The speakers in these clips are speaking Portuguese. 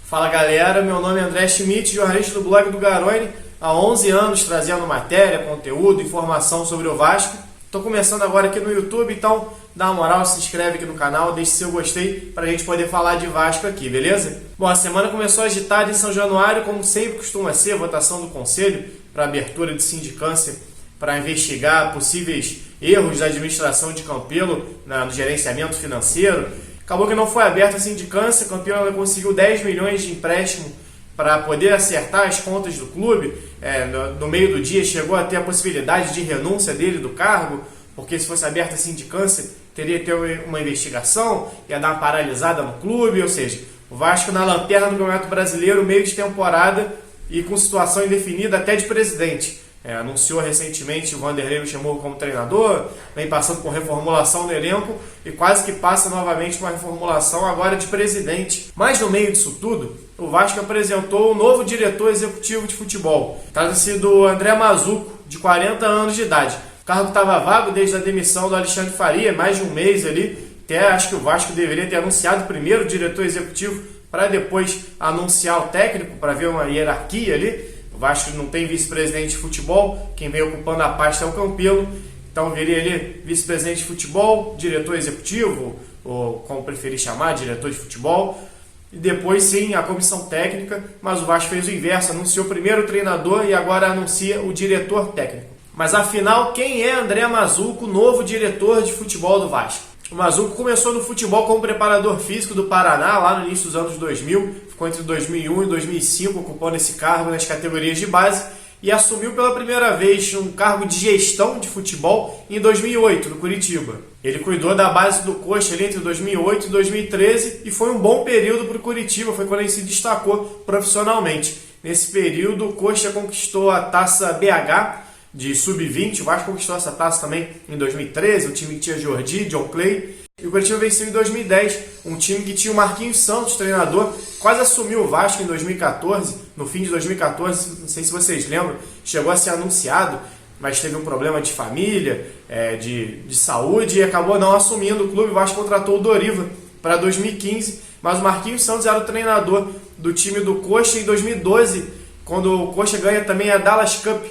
Fala galera, meu nome é André Schmidt, jornalista do blog do Garone, há 11 anos trazendo matéria, conteúdo, informação sobre o Vasco. Estou começando agora aqui no YouTube, então dá uma moral, se inscreve aqui no canal, deixe seu gostei para a gente poder falar de Vasco aqui, beleza? Bom, a semana começou agitada em São Januário, como sempre costuma ser, votação do Conselho para abertura de sindicância para investigar possíveis erros da administração de Campelo no gerenciamento financeiro. Acabou que não foi aberta a sindicância, o Campelo conseguiu 10 milhões de empréstimo para poder acertar as contas do clube. No meio do dia chegou a ter a possibilidade de renúncia dele do cargo, porque se fosse aberta a sindicância teria que ter uma investigação, ia dar uma paralisada no clube, ou seja, o Vasco na lanterna do Campeonato Brasileiro, meio de temporada e com situação indefinida até de presidente. Anunciou recentemente o Vanderlei Luxemburgo como treinador, vem passando por reformulação do elenco e quase que passa novamente uma reformulação agora de presidente. Mas no meio disso tudo, o Vasco apresentou o novo diretor executivo de futebol. Trata-se do André Mazzuco, de 40 anos de idade. O cargo estava vago desde a demissão do Alexandre Faria, mais de um mês ali. Até acho que o Vasco deveria ter anunciado primeiro o diretor executivo para depois anunciar o técnico, para ver uma hierarquia ali. O Vasco não tem vice-presidente de futebol, quem vem ocupando a pasta é o Campelo, então viria ali vice-presidente de futebol, diretor executivo, ou como preferir chamar, diretor de futebol, e depois sim a comissão técnica, mas o Vasco fez o inverso, anunciou primeiro o treinador e agora anuncia o diretor técnico. Mas afinal, quem é André Mazzuco, novo diretor de futebol do Vasco? O Mazzuco começou no futebol como preparador físico do Paraná, lá no início dos anos 2000, ficou entre 2001 e 2005 ocupando esse cargo nas categorias de base e assumiu pela primeira vez um cargo de gestão de futebol em 2008, no Curitiba. Ele cuidou da base do Coxa ali entre 2008 e 2013 e foi um bom período para o Curitiba, foi quando ele se destacou profissionalmente. Nesse período, o Coxa conquistou a Taça BH, de sub-20, o Vasco conquistou essa taça também em 2013, o time que tinha Jordi, John Clay, e o Curitiba venceu em 2010, um time que tinha o Marquinhos Santos, treinador, quase assumiu o Vasco em 2014, no fim de 2014, não sei se vocês lembram, chegou a ser anunciado, mas teve um problema de família, de saúde, e acabou não assumindo o clube. O Vasco contratou o Doriva para 2015, mas o Marquinhos Santos era o treinador do time do Coxa em 2012, quando o Coxa ganha também a Dallas Cup,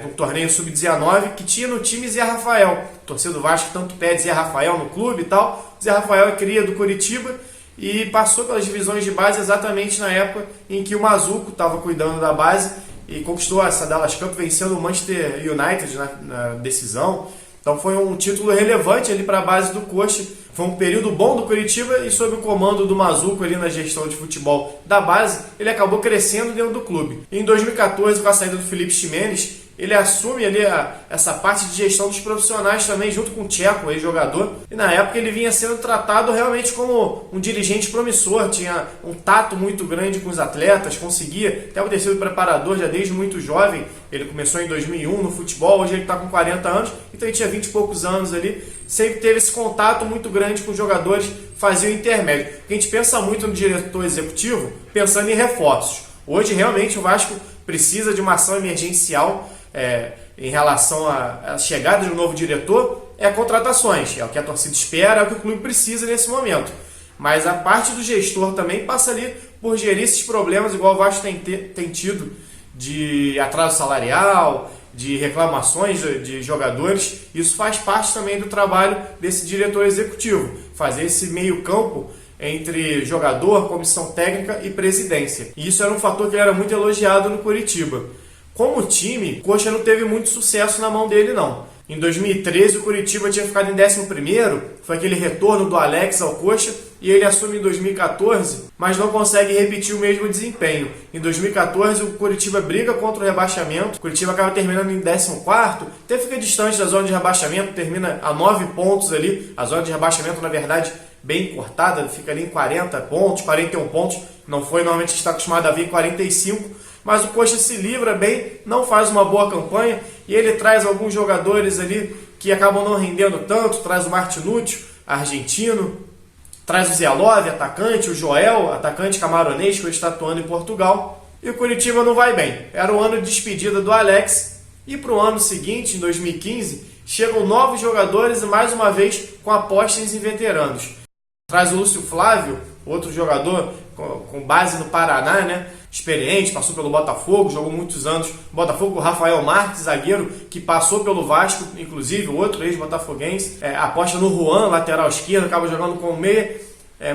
no torneio sub-19, que tinha no time Zé Rafael. A torcida do Vasco tanto pede Zé Rafael no clube e tal. Zé Rafael é cria do Curitiba e passou pelas divisões de base exatamente na época em que o Mazzuco estava cuidando da base e conquistou essa Dallas Cup, vencendo o Manchester United na decisão. Então foi um título relevante ali para a base do Coxa. Foi um período bom do Curitiba e sob o comando do Mazzuco ali na gestão de futebol da base, ele acabou crescendo dentro do clube. E em 2014, com a saída do Felipe Ximenes, ele assume ali essa parte de gestão dos profissionais também, junto com o Tcheco, ex-jogador. E na época ele vinha sendo tratado realmente como um dirigente promissor, tinha um tato muito grande com os atletas, conseguia, até por ter sido preparador já desde muito jovem. Ele começou em 2001 no futebol, hoje ele está com 40 anos, então ele tinha 20 e poucos anos ali. Sempre teve esse contato muito grande com os jogadores, fazia o intermédio. A gente pensa muito no diretor executivo, pensando em reforços. Hoje realmente o Vasco precisa de uma ação emergencial em relação à chegada de um novo diretor, contratações. É o que a torcida espera, é o que o clube precisa nesse momento. Mas a parte do gestor também passa ali por gerir esses problemas, igual o Vasco tem tido, de atraso salarial, de reclamações de jogadores. Isso faz parte também do trabalho desse diretor executivo, fazer esse meio campo entre jogador, comissão técnica e presidência. E isso era um fator que era muito elogiado no Curitiba. Como time, o Coxa não teve muito sucesso na mão dele não. Em 2013 o Curitiba tinha ficado em 11º, foi aquele retorno do Alex ao Coxa, e ele assume em 2014, mas não consegue repetir o mesmo desempenho. Em 2014 o Curitiba briga contra o rebaixamento, o Curitiba acaba terminando em 14º, até fica distante da zona de rebaixamento, termina a 9 pontos ali, a zona de rebaixamento na verdade bem cortada, fica ali em 40 pontos, 41 pontos, não foi normalmente está acostumado a ver em 45, mas o Coxa se livra bem, não faz uma boa campanha e ele traz alguns jogadores ali que acabam não rendendo tanto, traz o Martinúcio, argentino, traz o Zé Love, atacante, o Joel, atacante camaronês, que está atuando em Portugal, e o Curitiba não vai bem. Era o ano de despedida do Alex e para o ano seguinte, em 2015, chegam novos jogadores e mais uma vez com apostas em veteranos. Traz o Lúcio Flávio, outro jogador com base no Paraná, né? Experiente, passou pelo Botafogo, jogou muitos anos no Botafogo. O Rafael Marques, zagueiro, que passou pelo Vasco, inclusive, outro ex-botafoguense. Aposta no Juan, lateral esquerdo, acaba jogando com o meia.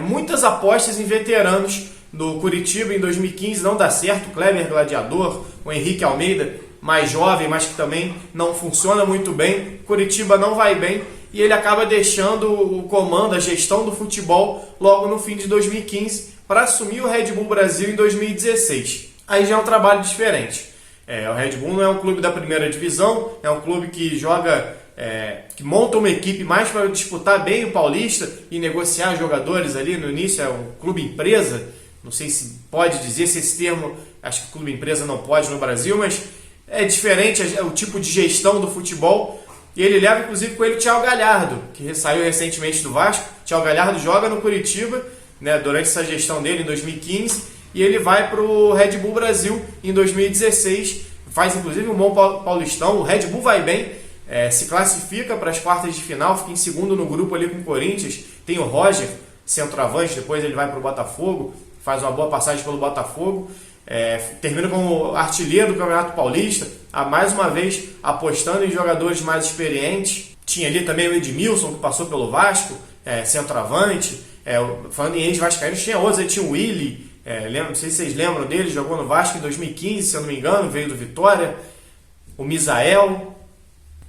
Muitas apostas em veteranos do Curitiba em 2015 não dá certo. O Kleber Gladiador, o Henrique Almeida, mais jovem, mas que também não funciona muito bem. Curitiba não vai bem e ele acaba deixando o comando, a gestão do futebol logo no fim de 2015 para assumir o Red Bull Brasil em 2016. Aí já é um trabalho diferente. O Red Bull não é um clube da primeira divisão, é um clube que joga, que monta uma equipe mais para disputar bem o Paulista e negociar jogadores ali. No início é um clube empresa, não sei se pode dizer se esse termo, acho que clube empresa não pode no Brasil, mas é diferente o tipo de gestão do futebol. E ele leva inclusive com ele o Thiago Galhardo, que saiu recentemente do Vasco. Thiago Galhardo joga no Curitiba, né, durante essa gestão dele em 2015, e ele vai para o Red Bull Brasil em 2016, faz inclusive um bom Paulistão. O Red Bull vai bem, se classifica para as quartas de final, fica em segundo no grupo ali com o Corinthians. Tem o Roger, centroavante, depois ele vai para o Botafogo, faz uma boa passagem pelo Botafogo. Termina como artilheiro do Campeonato Paulista, mais uma vez apostando em jogadores mais experientes. Tinha ali também o Edmilson, que passou pelo Vasco, centroavante. Falando em ex-vascaínos, tinha outros, aí tinha o Willy, não sei se vocês lembram dele, jogou no Vasco em 2015, se eu não me engano, veio do Vitória. O Misael.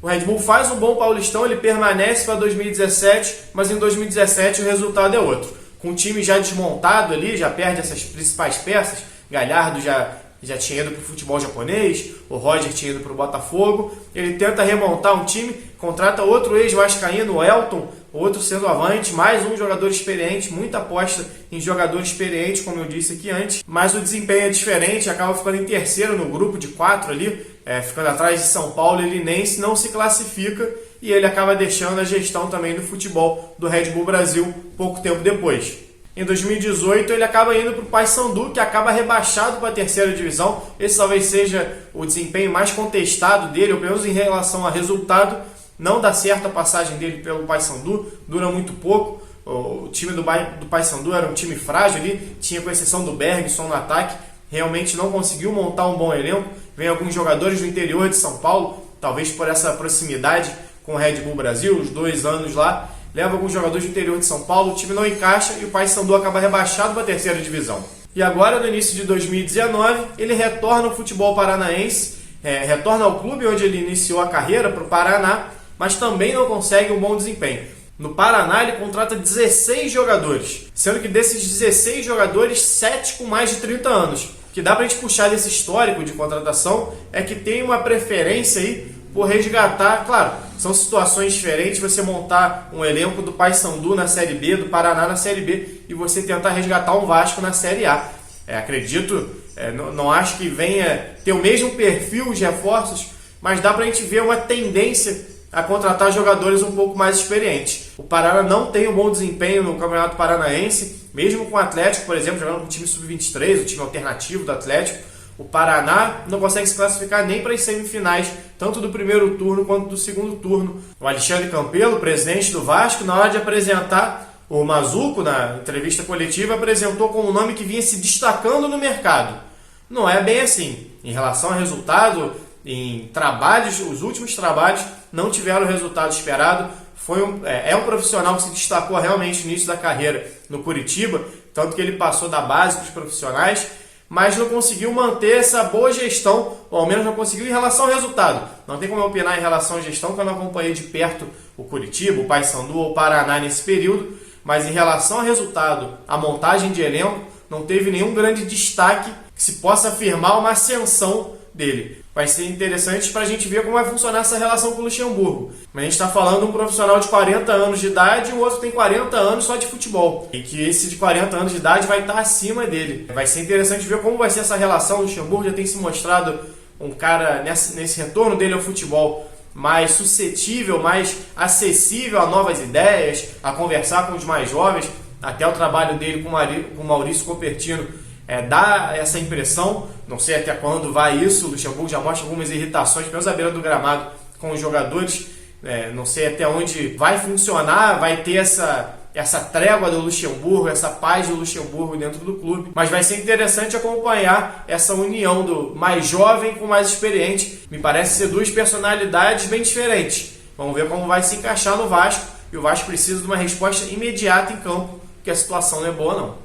O Red Bull faz um bom Paulistão, ele permanece para 2017, mas em 2017 o resultado é outro. Com o time já desmontado ali, já perde essas principais peças. Galhardo já tinha ido para o futebol japonês, o Roger tinha ido para o Botafogo. Ele tenta remontar um time, contrata outro ex-vascaíno, o Elton, outro centroavante, mais um jogador experiente, muita aposta em jogador experiente, como eu disse aqui antes. Mas o desempenho é diferente, acaba ficando em terceiro no grupo de 4 ali, ficando atrás de São Paulo e Linense, não se classifica e ele acaba deixando a gestão também do futebol do Red Bull Brasil pouco tempo depois. Em 2018 ele acaba indo para o Paysandu, que acaba rebaixado para a terceira divisão. Esse talvez seja o desempenho mais contestado dele, ou pelo menos em relação a resultado. Não dá certo a passagem dele pelo Paysandu, dura muito pouco. O time do Paysandu era um time frágil ali, tinha com exceção do Bergson no ataque, realmente não conseguiu montar um bom elenco. Vem alguns jogadores do interior de São Paulo, talvez por essa proximidade com o Red Bull Brasil, os 2 anos lá. Leva alguns jogadores do interior de São Paulo, o time não encaixa e o Paysandu acaba rebaixado para a terceira divisão. E agora, no início de 2019, ele retorna ao futebol paranaense, retorna ao clube onde ele iniciou a carreira, para o Paraná, mas também não consegue um bom desempenho. No Paraná, ele contrata 16 jogadores, sendo que desses 16 jogadores, 7 com mais de 30 anos. O que dá para a gente puxar desse histórico de contratação é que tem uma preferência aí por resgatar, claro, são situações diferentes, você montar um elenco do Paysandu na Série B, do Paraná na Série B, e você tentar resgatar um Vasco na Série A. Acredito, não acho que venha ter o mesmo perfil de reforços, mas dá pra gente ver uma tendência a contratar jogadores um pouco mais experientes. O Paraná não tem um bom desempenho no Campeonato Paranaense, mesmo com o Atlético, por exemplo, jogando com o time sub-23, o time alternativo do Atlético. O Paraná não consegue se classificar nem para as semifinais, tanto do primeiro turno quanto do segundo turno. O Alexandre Campelo, presidente do Vasco, na hora de apresentar o Mazuco, na entrevista coletiva, apresentou como um nome que vinha se destacando no mercado. Não é bem assim. Em relação ao resultado, em trabalhos, os últimos trabalhos não tiveram o resultado esperado. É um profissional que se destacou realmente no início da carreira no Curitiba, tanto que ele passou da base para os profissionais, mas não conseguiu manter essa boa gestão, ou ao menos não conseguiu em relação ao resultado. Não tem como eu opinar em relação à gestão, porque eu não acompanhei de perto o Curitiba, o Paysandu ou o Paraná nesse período, mas em relação ao resultado, a montagem de elenco, não teve nenhum grande destaque que se possa afirmar uma ascensão dele. Vai ser interessante para a gente ver como vai funcionar essa relação com o Luxemburgo. Mas a gente está falando de um profissional de 40 anos de idade e o outro tem 40 anos só de futebol. E que esse de 40 anos de idade vai estar acima dele. Vai ser interessante ver como vai ser essa relação. O Luxemburgo já tem se mostrado um cara, nesse retorno dele ao futebol, mais suscetível, mais acessível a novas ideias, a conversar com os mais jovens. Até o trabalho dele com o Maurício Copertino dá essa impressão. Não sei até quando vai isso. O Luxemburgo já mostra algumas irritações, pelo menos à beira do gramado, com os jogadores. Não sei até onde vai funcionar, vai ter essa trégua do Luxemburgo, essa paz do Luxemburgo dentro do clube, mas vai ser interessante acompanhar essa união do mais jovem com o mais experiente. Me parece ser duas personalidades bem diferentes. Vamos ver como vai se encaixar no Vasco, e o Vasco precisa de uma resposta imediata em campo, porque a situação não é boa não.